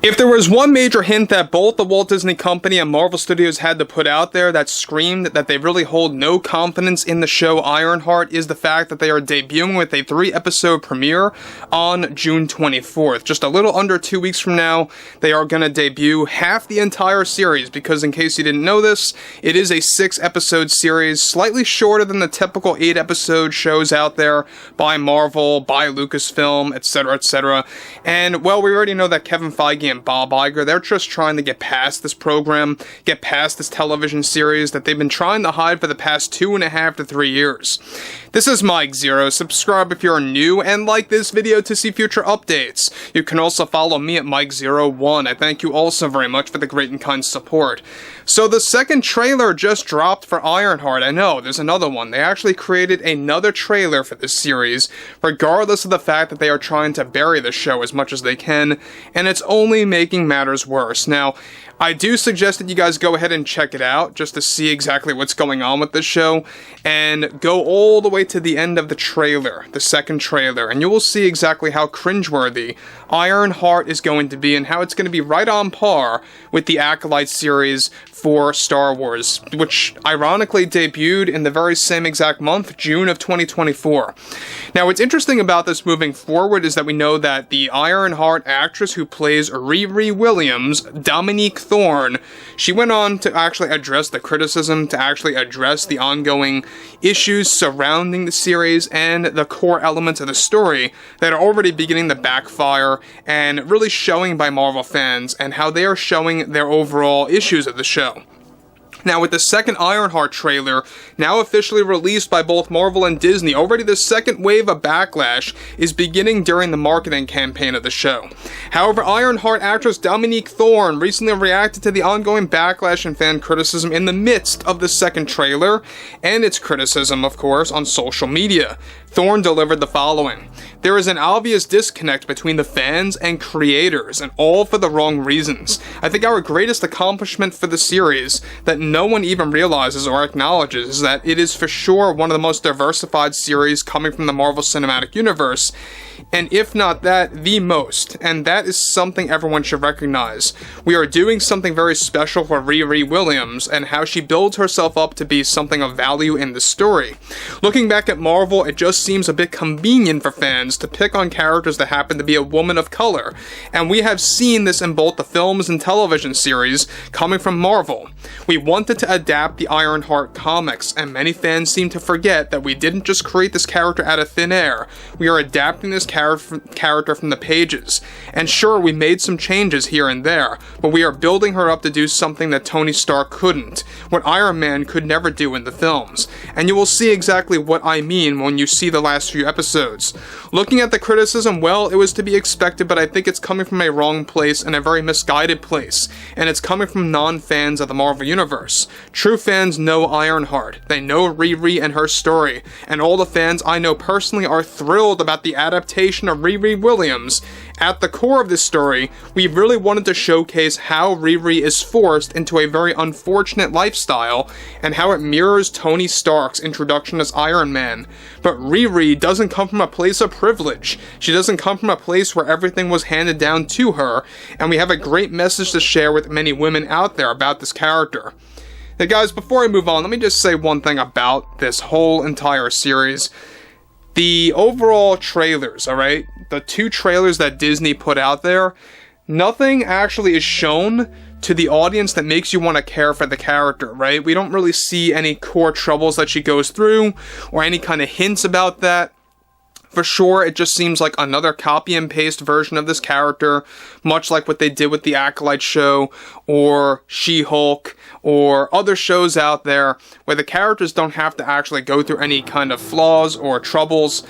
If there was one major hint that both the Walt Disney Company and Marvel Studios had to put out there that screamed that they really hold no confidence in the show Ironheart, is the fact that they are debuting with a 3-episode premiere on June 24th. Just a little under 2 weeks from now, they are going to debut half the entire series, because in case you didn't know this, it is a 6-episode series, slightly shorter than the typical 8-episode shows out there by Marvel, by Lucasfilm, etc., etc. And, well, we already know that Kevin Feige and Bob Iger, they're just trying to get past this program, get past this television series that they've been trying to hide for the past 2.5 to 3 years. This is Mike Zero. Subscribe if you're new, and like this video to see future updates. You can also follow me at Mike01. I thank you also very much for the great and kind support. So the second trailer just dropped for Ironheart. I know, there's another one. They actually created another trailer for this series, regardless of the fact that they are trying to bury the show as much as they can, and it's only making matters worse. Now, I do suggest that you guys go ahead and check it out, just to see exactly what's going on with this show, and go all the way to the end of the trailer, the second trailer, and you will see exactly how cringeworthy Ironheart is going to be, and how it's going to be right on par with the Acolyte series for Star Wars, which ironically debuted in the very same exact month, June of 2024. Now, what's interesting about this moving forward is that we know that the Ironheart actress who plays Riri Williams, Dominque Thorne, she went on to actually address the criticism, to actually address the ongoing issues surrounding the series and the core elements of the story that are already beginning to backfire and really showing by Marvel fans, and how they are showing their overall issues of the show. Now, with the second Ironheart trailer, now officially released by both Marvel and Disney, already the second wave of backlash is beginning during the marketing campaign of the show. However, Ironheart actress Dominque Thorne recently reacted to the ongoing backlash and fan criticism in the midst of the second trailer, and its criticism, of course, on social media. Thorne delivered the following: "There is an obvious disconnect between the fans and creators, and all for the wrong reasons. I think our greatest accomplishment for the series, that no one even realizes or acknowledges, is that it is for sure one of the most diversified series coming from the Marvel Cinematic Universe, and if not that, the most, and that is something everyone should recognize. We are doing something very special for Riri Williams, and how she builds herself up to be something of value in the story. Looking back at Marvel, it just seems a bit convenient for fans to pick on characters that happen to be a woman of color, and we have seen this in both the films and television series coming from Marvel. We wanted to adapt the Ironheart comics, and many fans seem to forget that we didn't just create this character out of thin air. We are adapting this character from the pages. And sure, we made some changes here and there, but we are building her up to do something that Tony Stark couldn't, what Iron Man could never do in the films. And you will see exactly what I mean when you see the last few episodes. Looking at the criticism, well, it was to be expected, but I think it's coming from a wrong place and a very misguided place, and it's coming from non-fans of the Marvel Universe. True fans know Ironheart, they know Riri and her story, and all the fans I know personally are thrilled about the adaptation of Riri Williams. At the core of this story, we really wanted to showcase how Riri is forced into a very unfortunate lifestyle, and how it mirrors Tony Stark's introduction as Iron Man. But Riri doesn't come from a place of privilege. She doesn't come from a place where everything was handed down to her, and we have a great message to share with many women out there about this character. Now guys, before I move on, let me just say one thing about this whole entire series. The overall trailers, alright? The 2 trailers that Disney put out there, nothing actually is shown to the audience that makes you want to care for the character, right? We don't really see any core troubles that she goes through, or any kind of hints about that. For sure, it just seems like another copy and paste version of this character, much like what they did with the Acolyte show, or She-Hulk, or other shows out there, where the characters don't have to actually go through any kind of flaws or troubles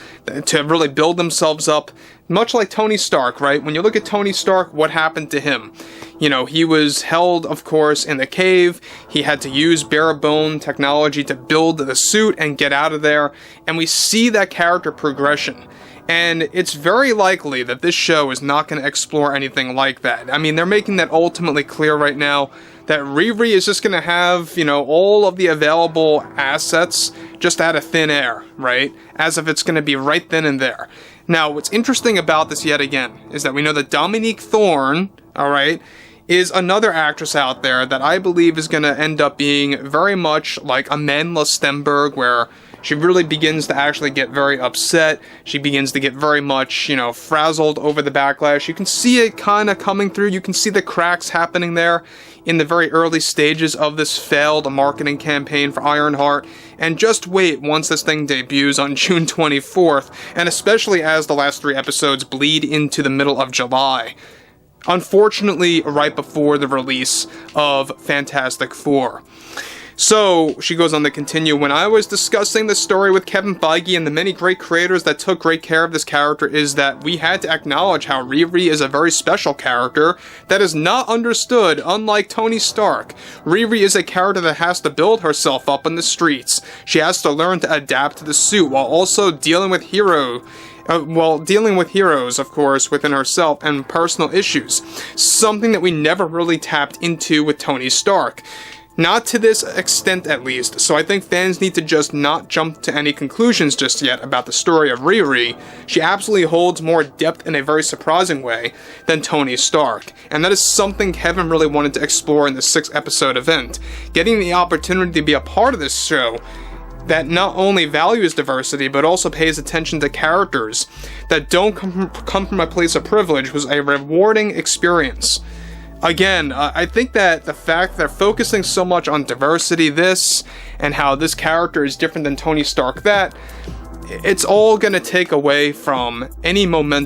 to really build themselves up. Much like Tony Stark, right? When you look at Tony Stark, what happened to him? You know, he was held, of course, in the cave. He had to use bare-bone technology to build the suit and get out of there. And we see that character progression. And it's very likely that this show is not going to explore anything like that. I mean, they're making that ultimately clear right now, that Riri is just going to have, you know, all of the available assets just out of thin air, right? As if it's going to be right then and there. Now, what's interesting about this yet again is that we know that Dominque Thorne, alright, is another actress out there that I believe is going to end up being very much like Amandla Stenberg, where she really begins to actually get very upset. She begins to get very much, you know, frazzled over the backlash. You can see it kind of coming through. You can see the cracks happening there in the very early stages of this failed marketing campaign for Ironheart. And just wait once this thing debuts on June 24th, and especially as the last 3 episodes bleed into the middle of July. Unfortunately, right before the release of Fantastic Four. So, she goes on to continue, when I was discussing the story with Kevin Feige and the many great creators that took great care of this character, is that we had to acknowledge how Riri is a very special character that is not understood, unlike Tony Stark. Riri is a character that has to build herself up in the streets. She has to learn to adapt to the suit while also dealing with heroes, of course, within herself and personal issues. Something that we never really tapped into with Tony Stark. Not to this extent, at least, so I think fans need to just not jump to any conclusions just yet about the story of Riri. She absolutely holds more depth in a very surprising way than Tony Stark, and that is something Kevin really wanted to explore in the 6-episode event. Getting the opportunity to be a part of this show that not only values diversity, but also pays attention to characters that don't come from a place of privilege was a rewarding experience. Again, I think that the fact that they're focusing so much on diversity, and how this character is different than Tony Stark, it's all going to take away from any kind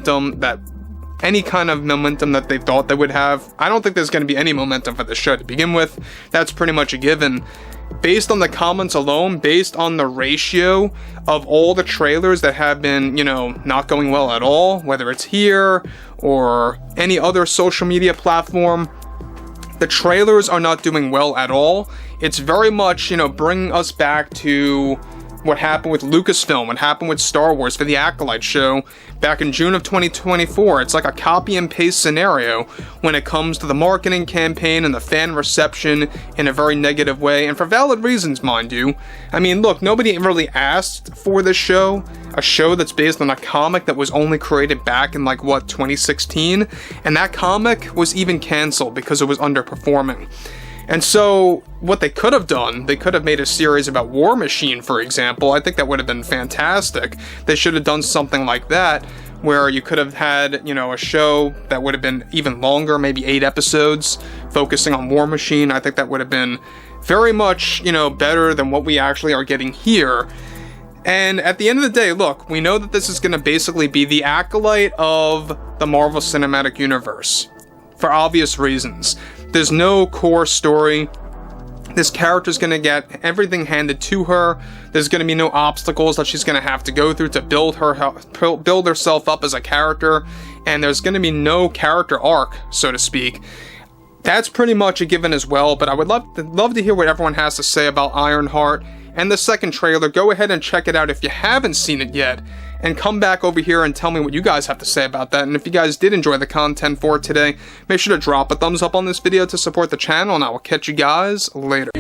of momentum that they thought they would have. I don't think there's going to be any momentum for the show to begin with. That's pretty much a given. Based on the comments alone, based on the ratio of all the trailers that have been, you know, not going well at all, whether it's here or any other social media platform, the trailers are not doing well at all. It's very much, you know, bringing us back to what happened with Lucasfilm, what happened with Star Wars for the Acolyte show back in June of 2024. It's like a copy and paste scenario when it comes to the marketing campaign and the fan reception in a very negative way, and for valid reasons, mind you. I mean, look, nobody really asked for this show, a show that's based on a comic that was only created back in 2016, and that comic was even canceled because it was underperforming. And so, what they could have done, they could have made a series about War Machine, for example. I think that would have been fantastic. They should have done something like that, where you could have had, you know, a show that would have been even longer, maybe 8 episodes, focusing on War Machine. I think that would have been very much, you know, better than what we actually are getting here. And at the end of the day, look, we know that this is going to basically be the Acolyte of the Marvel Cinematic Universe, for obvious reasons. There's no core story. This character's gonna get everything handed to her. There's gonna be no obstacles that she's gonna have to go through to build herself up as a character, and there's gonna be no character arc, so to speak. That's pretty much a given as well, but I would love to hear what everyone has to say about Ironheart and the second trailer. Go ahead and check it out if you haven't seen it yet, and come back over here and tell me what you guys have to say about that. And if you guys did enjoy the content for today, make sure to drop a thumbs up on this video to support the channel, and I will catch you guys later.